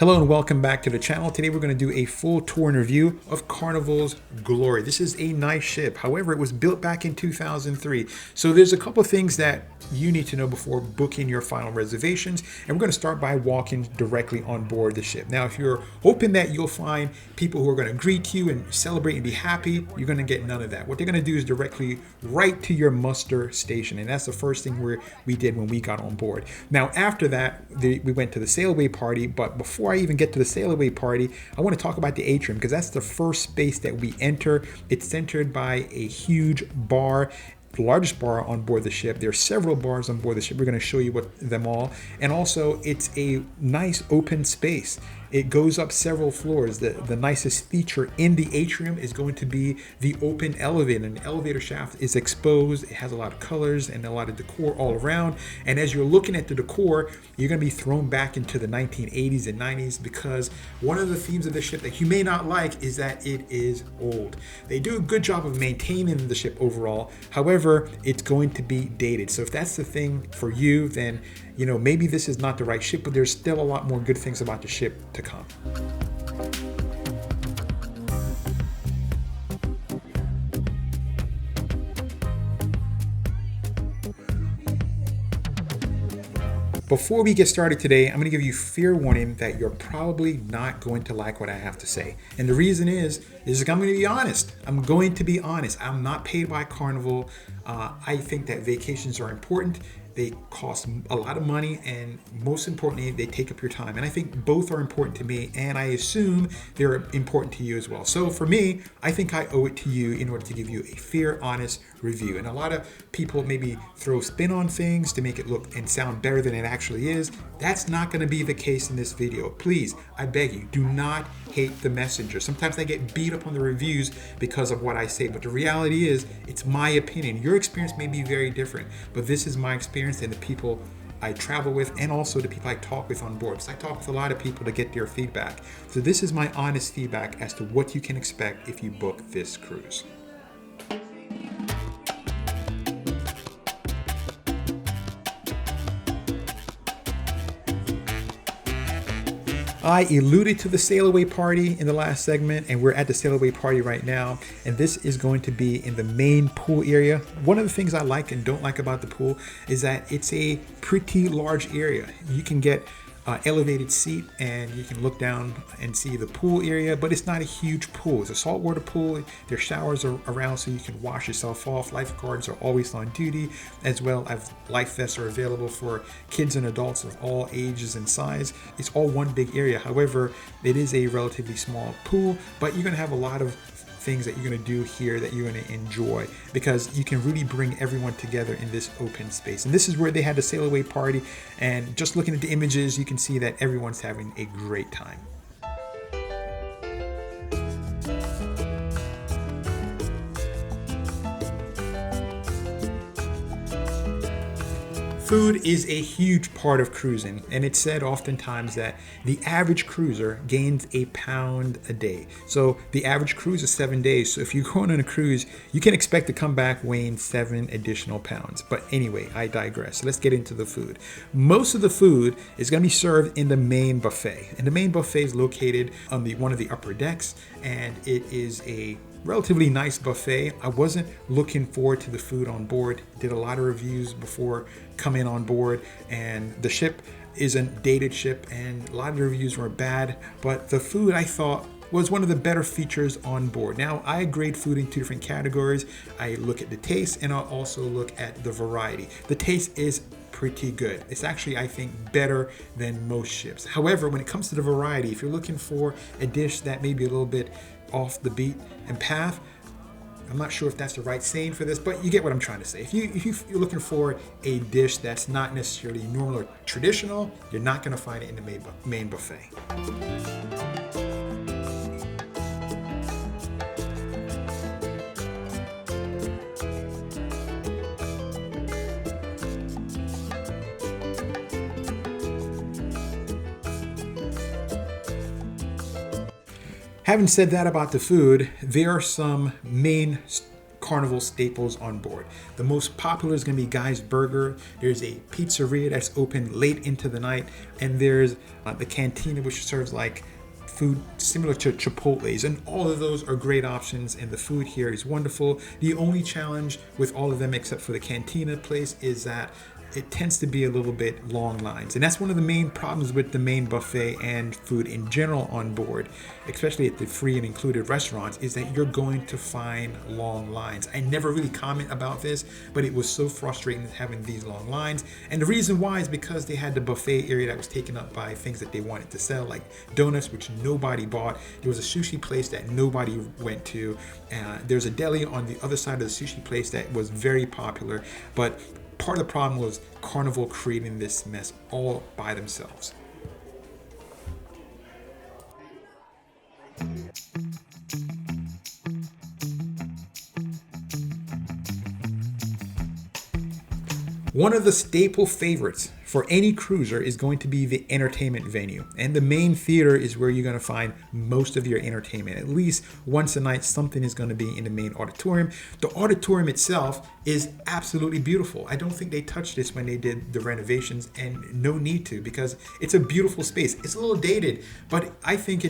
Hello and welcome back to the channel. Today we're going to do a full tour and review of Carnival's Glory. This is a nice ship. However, it was built back in 2003. So there's a couple of things that you need to know before booking your final reservations. And we're going to start by walking directly on board the ship. Now, if you're hoping that you'll find people who are going to greet you and celebrate and be happy, you're going to get none of that. What they're going to do is directly right to your muster station. And that's the first thing we did when we got on board. Now, after that, we went to the sail away party. But before I even get to the sail away party, I want to talk about the atrium because that's the first space that we enter. It's centered by a huge bar, the largest bar on board the ship. There are several bars on board the ship. We're going to show you them all. And also, it's a nice open space. It goes up several floors. The nicest feature in the atrium is going to be the open elevator. And the elevator shaft is exposed. It has a lot of colors and a lot of decor all around. And as you're looking at the decor, you're going to be thrown back into the 1980s and 90s because one of the themes of the ship that you may not like is that it is old. They do a good job of maintaining the ship overall. However, it's going to be dated. So if that's the thing for you, then maybe this is not the right ship, but there's still a lot more good things about the ship to come. Before we get started today, I'm going to give you fair warning that you're probably not going to like what I have to say. And the reason is I'm going to be honest. I'm going to be honest. I'm not paid by Carnival. I think that vacations are important. They cost a lot of money, and most importantly, they take up your time. And I think both are important to me, and I assume they're important to you as well. So for me, I think I owe it to you in order to give you a fair, honest review. And a lot of people maybe throw spin on things to make it look and sound better than it actually is. That's not going to be the case in this video. Please, I beg you, do not hate the messenger. Sometimes I get beat up on the reviews because of what I say, but the reality is it's my opinion. Your experience may be very different, but this is my experience and the people I travel with, and also the people I talk with on board. So I talk with a lot of people to get their feedback. So this is my honest feedback as to what you can expect if you book this cruise. I alluded to the sail away party in the last segment, and we're at the sail away party right now, and this is going to be in the main pool area. One of the things I like and don't like about the pool is that it's a pretty large area. You can get elevated seat and you can look down and see the pool area, but it's not a huge pool. It's a saltwater pool. There's showers around so you can wash yourself off. Lifeguards are always on duty, as well as life vests are available for kids and adults of all ages and size. It's all one big area. However, it is a relatively small pool, but you're going to have a lot of things that you're going to do here that you're going to enjoy because you can really bring everyone together in this open space. And this is where they had the sail away party, and just looking at the images you can see that everyone's having a great time. Food is a huge part of cruising, and it's said oftentimes that the average cruiser gains a pound a day. So the average cruise is 7 days. So if you're going on a cruise, you can expect to come back weighing 7 additional pounds. But anyway, I digress. So let's get into the food. Most of the food is going to be served in the main buffet. And the main buffet is located on one of the upper decks, and it is a relatively nice buffet. I wasn't looking forward to the food on board. Did a lot of reviews before coming on board, and the ship is a dated ship and a lot of the reviews were bad, but the food I thought was one of the better features on board. Now, I grade food in 2 different categories. I look at the taste and I'll also look at the variety. The taste is pretty good. It's actually, I think, better than most ships. However, when it comes to the variety, if you're looking for a dish that may be a little bit off the beat and path, I'm not sure if that's the right saying for this, but you get what I'm trying to say. If you're looking for a dish that's not necessarily normal or traditional, you're not going to find it in the main buffet. Having said that about the food, there are some main Carnival staples on board. The most popular is going to be Guy's Burger. There's a pizzeria that's open late into the night, and there's the cantina, which serves like food similar to Chipotle's, and all of those are great options, and the food here is wonderful. The only challenge with all of them, except for the cantina place, is that it tends to be a little bit long lines, and that's one of the main problems with the main buffet and food in general on board, especially at the free and included restaurants, is that you're going to find long lines. I never really comment about this, but it was so frustrating having these long lines, and the reason why is because they had the buffet area that was taken up by things that they wanted to sell, like donuts, which nobody bought. There was a sushi place that nobody went to. There's a deli on the other side of the sushi place that was very popular, but part of the problem was Carnival creating this mess all by themselves. One of the staple favorites for any cruiser is going to be the entertainment venue. And the main theater is where you're going to find most of your entertainment. At least once a night, something is going to be in the main auditorium. The auditorium itself is absolutely beautiful. I don't think they touched this when they did the renovations, and no need to, because it's a beautiful space. It's a little dated, but I think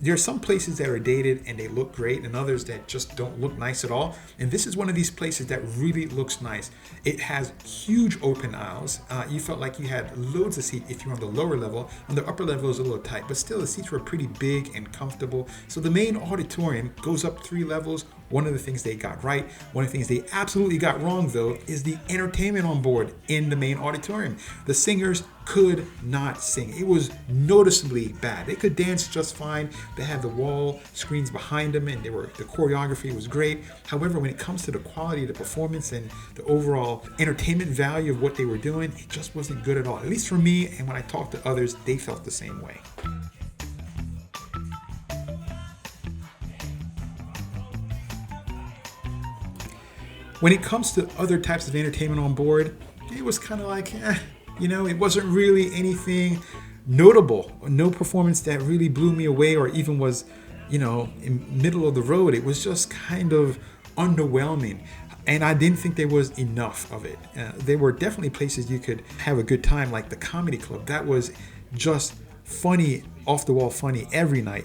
there are some places that are dated and they look great, and others that just don't look nice at all. And this is one of these places that really looks nice. It has huge open aisles. You felt like you had loads of seats if you're on the lower level. On the upper level, it was a little tight, but still the seats were pretty big and comfortable. So the main auditorium goes up 3 levels. One of the things they got right, one of the things they absolutely got wrong though, is the entertainment on board in the main auditorium. The singers could not sing. It was noticeably bad. They could dance just fine. They had the wall screens behind them, and the choreography was great. However, when it comes to the quality of the performance and the overall entertainment value of what they were doing, it just wasn't good at all. At least for me, and when I talked to others, they felt the same way. When it comes to other types of entertainment on board, it was kind of like, it wasn't really anything notable. No performance that really blew me away or even was, in middle of the road. It was just kind of underwhelming. And I didn't think there was enough of it. There were definitely places you could have a good time, like the Comedy Club. That was just funny, off the wall funny every night.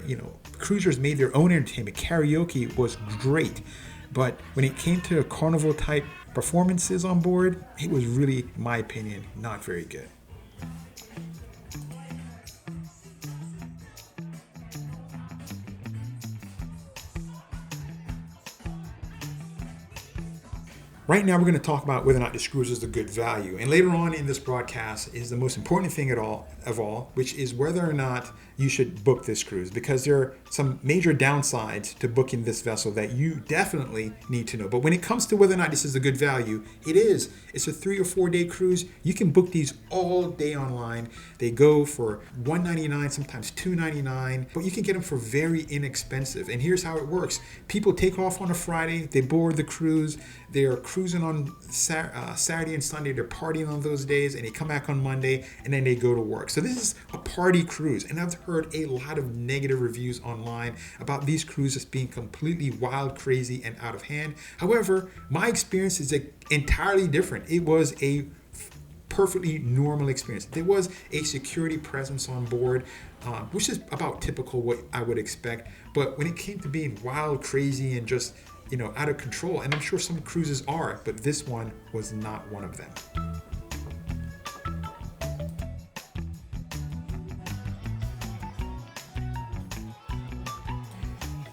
Cruisers made their own entertainment. Karaoke was great. But when it came to Carnival type performances on board, it was really, in my opinion, not very good. Right now, we're going to talk about whether or not this cruise is a good value. And later on in this broadcast is the most important thing of all, which is whether or not you should book this cruise, because there are some major downsides to booking this vessel that you definitely need to know. But when it comes to whether or not this is a good value, it is. It's a 3 or 4 day cruise. You can book these all day online. They go for $199, sometimes $299, but you can get them for very inexpensive. And here's how it works. People take off on a Friday, they board the cruise, they're cruising on Saturday and Sunday, they're partying on those days, and they come back on Monday, and then they go to work. So this is a party cruise, and I've heard a lot of negative reviews online about these cruises being completely wild, crazy, and out of hand. However, my experience is entirely different. It was a perfectly normal experience. There was a security presence on board, which is about typical what I would expect. But when it came to being wild, crazy, and just out of control, and I'm sure some cruises are, but this one was not one of them.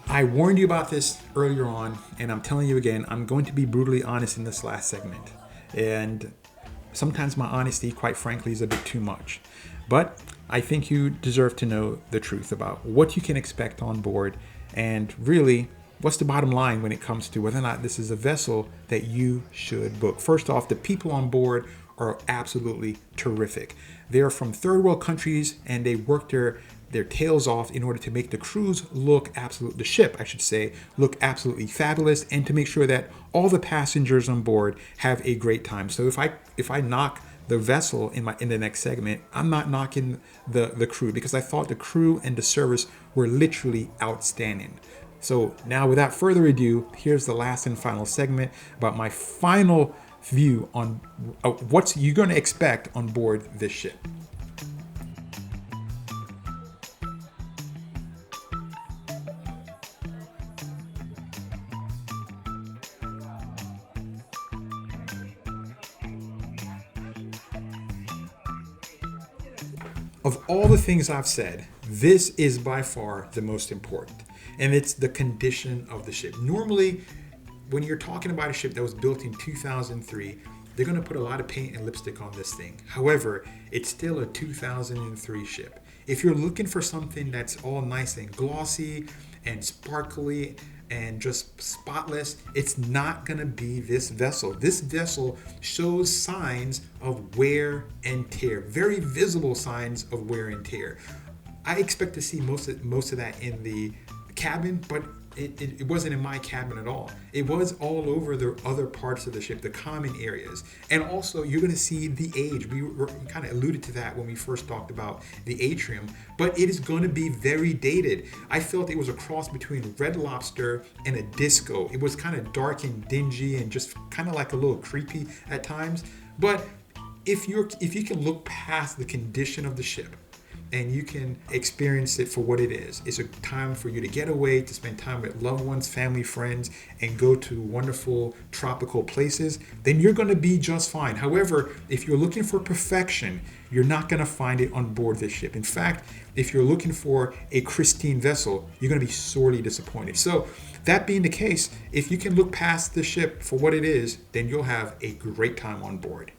I warned you about this earlier on, and I'm telling you again, I'm going to be brutally honest in this last segment. And sometimes my honesty, quite frankly, is a bit too much. But I think you deserve to know the truth about what you can expect on board, and really, what's the bottom line when it comes to whether or not this is a vessel that you should book. First off, the people on board are absolutely terrific. They're from third world countries, and they work their tails off in order to make the cruise look the ship, I should say, look absolutely fabulous, and to make sure that all the passengers on board have a great time. So if I knock the vessel in the next segment, I'm not knocking the crew, because I thought the crew and the service were literally outstanding. So now without further ado, here's the last and final segment about my final view on what you're going to expect on board this ship. Of all the things I've said, this is by far the most important, and it's the condition of the ship. Normally, when you're talking about a ship that was built in 2003, they're going to put a lot of paint and lipstick on this thing. However, it's still a 2003 ship. If you're looking for something that's all nice and glossy and sparkly and just spotless, it's not going to be this vessel. This vessel shows signs of wear and tear, very visible signs of wear and tear. I expect to see most of that in the cabin, but it wasn't in my cabin at all. It was all over the other parts of the ship, the common areas. And also you're going to see the age. We kind of alluded to that when we first talked about the atrium, but it is going to be very dated. I felt it was a cross between Red Lobster and a disco. It was kind of dark and dingy and just kind of like a little creepy at times. But if you can look past the condition of the ship, and you can experience it for what it is. It's a time for you to get away, to spend time with loved ones, family, friends, and go to wonderful tropical places. Then you're going to be just fine. However, if you're looking for perfection, you're not going to find it on board this ship. In fact, if you're looking for a pristine vessel, you're going to be sorely disappointed. So that being the case, if you can look past the ship for what it is, then you'll have a great time on board.